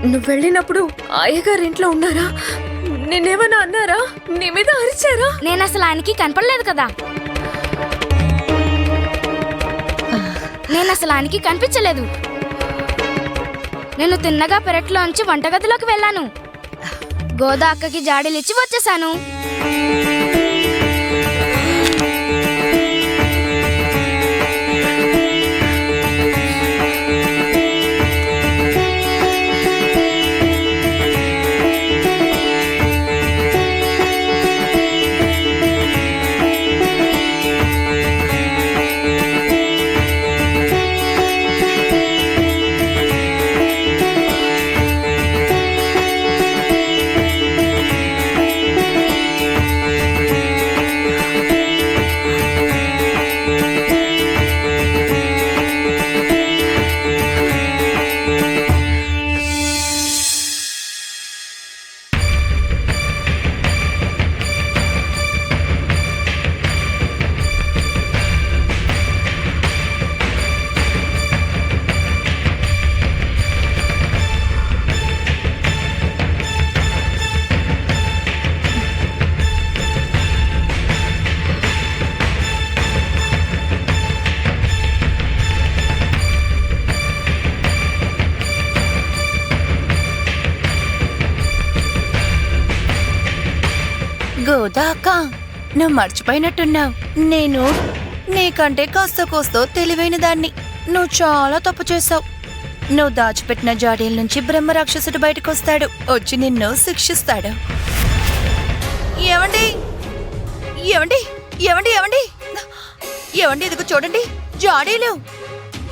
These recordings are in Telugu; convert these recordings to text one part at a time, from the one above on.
నువ్వు వెళ్ళినప్పుడు అయ్యగారు ఇంట్లో ఉన్నారా? నేనేమన్నా అన్నారా? నీ మీద అరిచారా? నేను అసలు ఆయనకి కనపడలేదు కదా. నేను అసలు ఆయనకి కనిపించలేదు. నేను తిన్నగా పెరట్లోంచి వంటగదిలోకి వెళ్ళాను. గోదా అక్కకి జాడీలిచ్చి వచ్చేసాను. గోదా అక్క, నువ్వు మర్చిపోయినట్టున్నావు. నేను నీకంటే కాస్త కోస్తో తెలివైన దాన్ని. నువ్వు చాలా తప్పు చేశావు. నువ్వు దాచిపెట్టిన జాడీల నుంచి బ్రహ్మరాక్షసుడు బయటకొస్తాడు, వచ్చి నిన్ను శిక్షిస్తాడు. ఏమండి ఏమండి ఏమండి ఏమండి ఏమండి ఇదిగో చూడండి, జాడీలు.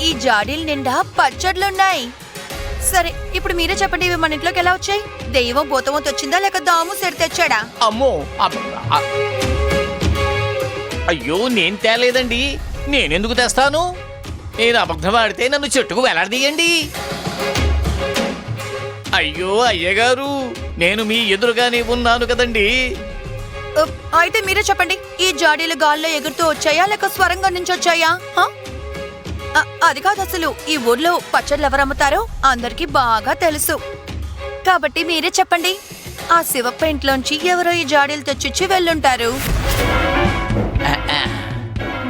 ఈ జాడీల నిండా పచ్చడ్లున్నాయి. సరే, ఇప్పుడు మీరే చెప్పండి, ఇవి మన ఇంట్లోకి ఎలా వచ్చాయి? దెయ్యమో భూతమో తెచ్చిందా, లేక దాము సెడి తెచ్చాడా? అమ్మో అయ్యో, నేను తేలేదండి. నేనెందుకు తెస్తాను? నేను అబద్ధం ఆడితే నన్ను చెట్టుకు వేలాడదీయండి. అయ్యో అయ్యగారు, నేను మీ ఎదురుగానే ఉన్నాను కదండి. అయితే మీరే చెప్పండి, ఈ జాడీలు గాల్లో ఎగురుతూ వచ్చాయా, లేక స్వరంగా నుంచి వచ్చాయా? అది కాదు, అసలు ఈ ఊర్లో పచ్చళ్ళు ఎవరు అమ్ముతారో అందరికీ బాగా తెలుసు. కాబట్టి మీరే చెప్పండి, ఆ శివప్ప ఇంట్లోంచి ఎవరో ఈ జాడీలు తెచ్చిచ్చి వెళ్ళుంటారు.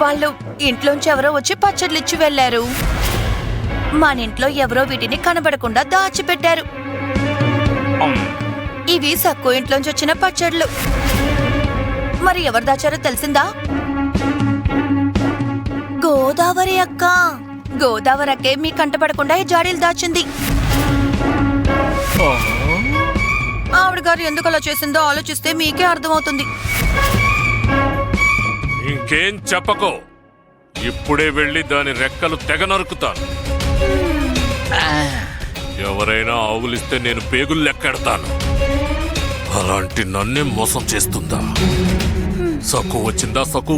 వాళ్ళు ఇంట్లోంచి ఎవరో వచ్చి పచ్చళ్ళు ఇచ్చి వెళ్లారు. మన ఇంట్లో ఎవరో వీటిని కనబడకుండా దాచిపెట్టారు. ఇవి సక్కు ఇంట్లోంచి వచ్చిన పచ్చళ్ళు. మరి ఎవరు దాచారో తెలిసిందా? గోదావరి అక్క. గోదావరి అక్కే మీ కంటపడకుండా ఈ జాడీలు దాచింది. ఆవిడ గారు ఎందుకు అలా చేసిందో ఆలోచిస్తే మీకే అర్థమవుతుంది. ఇంకేం చెప్పకో, ఇప్పుడే వెళ్ళి దాని రెక్కలు తెగ నరుకుతాను. ఎవరైనా ఆవులిస్తే నేను పేగులు లెక్కెడతాను. అలాంటి నన్నే మోసం చేస్తుందా? సక్కు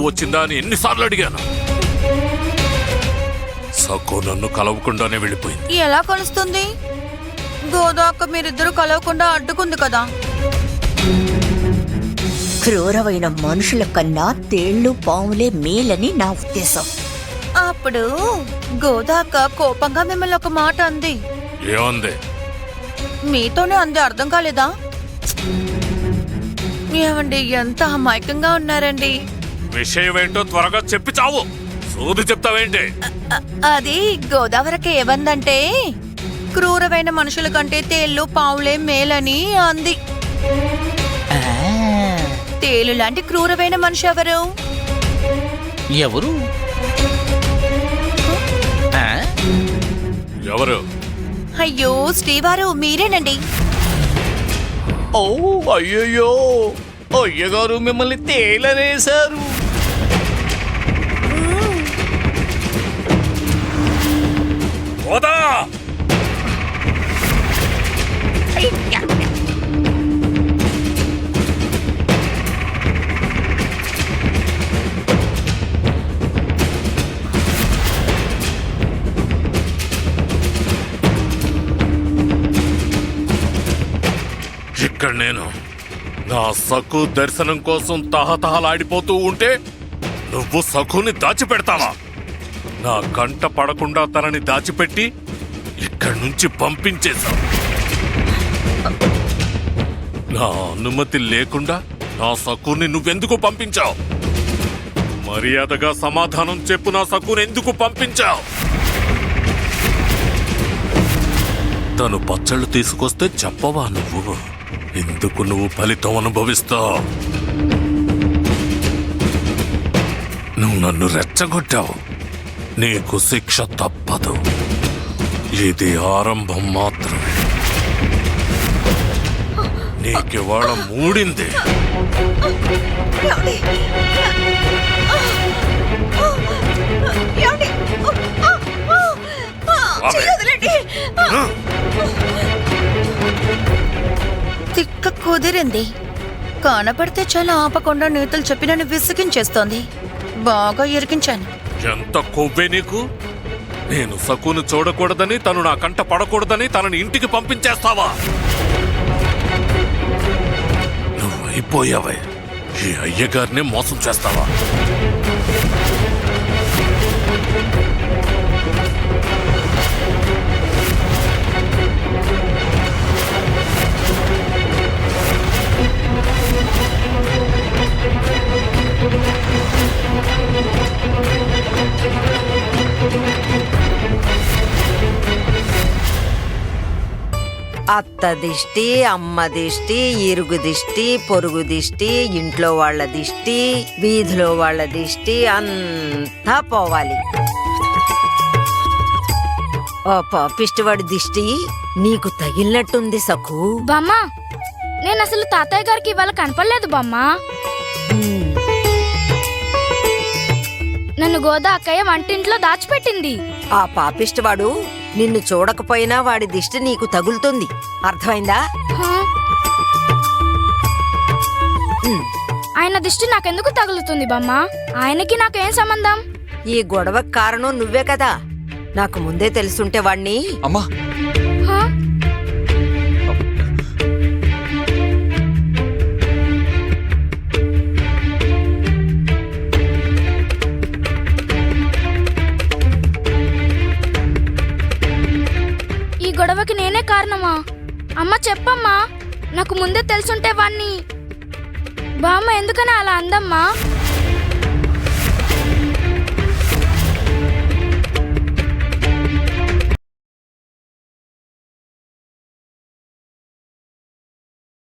వచ్చిందా అని ఎన్నిసార్లు అడిగాను. సక్కు నన్ను కలవకుండానే వెళ్ళిపోయింది. ఎలా కలుస్తుంది? గోదాక మీరిద్దరూ కలవకుండా అడ్డుకుంది కదా. క్రూరమైన మనుషుల కన్నా తేళ్లు పాములే మేలని నా ఉద్దేశం. అప్పుడు గోదాక కోపంగా మిమ్మల్ని ఒక మాట అంది. ఏమంది? మీతోనే అంది, అర్థం కాలేదా? ఏమండి, ఎంత అమాయకంగా ఉన్నారండి. విషయం ఏంటో త్వరగా చెప్పి చావు. సోది చెప్తావేంటి? అది గోదావరికి ఏమందంటే, క్రూరమైన మనుషుల కంటే తేళ్లు పావులే మేలని అంది. తేలు లాంటి క్రూరమైన మనిషి ఎవరు? ఎవరు? ఎవరు? అయ్యో శ్రీవారు, మీరేనండి. ఓ అయ్యయ్యో, అయ్యగారు మిమ్మల్ని తేలనేశారు. గోదా! ఇక్కడ నేను నా సఖు దర్శనం కోసం తహతహలాడిపోతూ ఉంటే నువ్వు సఖుని దాచిపెడతావా? నా కంట పడకుండా తనని దాచిపెట్టి ఇక్కడి నుంచి పంపించేశావు. నా అనుమతి లేకుండా నా సకుని నువ్వెందుకు పంపించావు? మర్యాదగా సమాధానం చెప్పు. నా సకుని ఎందుకు పంపించావు? తను పచ్చళ్ళు తీసుకొస్తే చెప్పవా నువ్వు? ఎందుకు నువ్వు ఫలితం అనుభవిస్తావు? నువ్వు నన్ను రెచ్చగొట్టావు. నీకు శిక్ష తప్పదు. ఇది ఆరంభం మాత్రమే. నీకివాళ మూడింది. తిక్క కుదిరింది. కనపడితే చాలా ఆపకుండా నీతులు చెప్పి నన్ను విసిగించేస్తోంది. బాగా ఇరికించాను. ఎంత కొవ్వే నీకు? నేను సకును చూడకూడదని, తను నా కంట పడకూడదని తనని ఇంటికి పంపించేస్తావా? నువ్వు అయిపోయావే. ఈ అయ్యగారిని మోసం చేస్తావా? అత్త దిష్టి, అమ్మ దిష్టి, ఇరుగు దిష్టి, పొరుగు దిష్టి, ఇంట్లో వాళ్ళ దిష్టి, వీధిలో వాళ్ళ దిష్టి అంతా పోవాలి. ఓ పాపిష్టివాడి దిష్టి నీకు తగిలినట్టుంది సఖు. బామ్మ, నేను అసలు తాతయ్య గారికి ఇవాళ కనపడలేదు బామ్మ. నన్ను గోదా అక్కయ్య వంటింట్లో దాచిపెట్టింది. ఆ పాపిష్టివాడు నిన్ను చూడకపోయినా వాడి దిష్టి నీకు తగులుతుంది. అర్థమైందా? హా? ఆయన దిష్టి నాకెందుకు తగులుతుంది బామ్మ? ఆయనకి నాకేం సంబంధం? ఈ గొడవకు కారణం నువ్వే కదా. నాకు ముందే తెలుసుంటే వాణ్ణి. అమ్మా, హా? ఈ గొడవకి నేనే కారణమా? అమ్మ చెప్పమ్మా. నాకు ముందే తెలుసుంటే వాణ్ణి. బామ్మ ఎందుకని అలా అందమ్మా?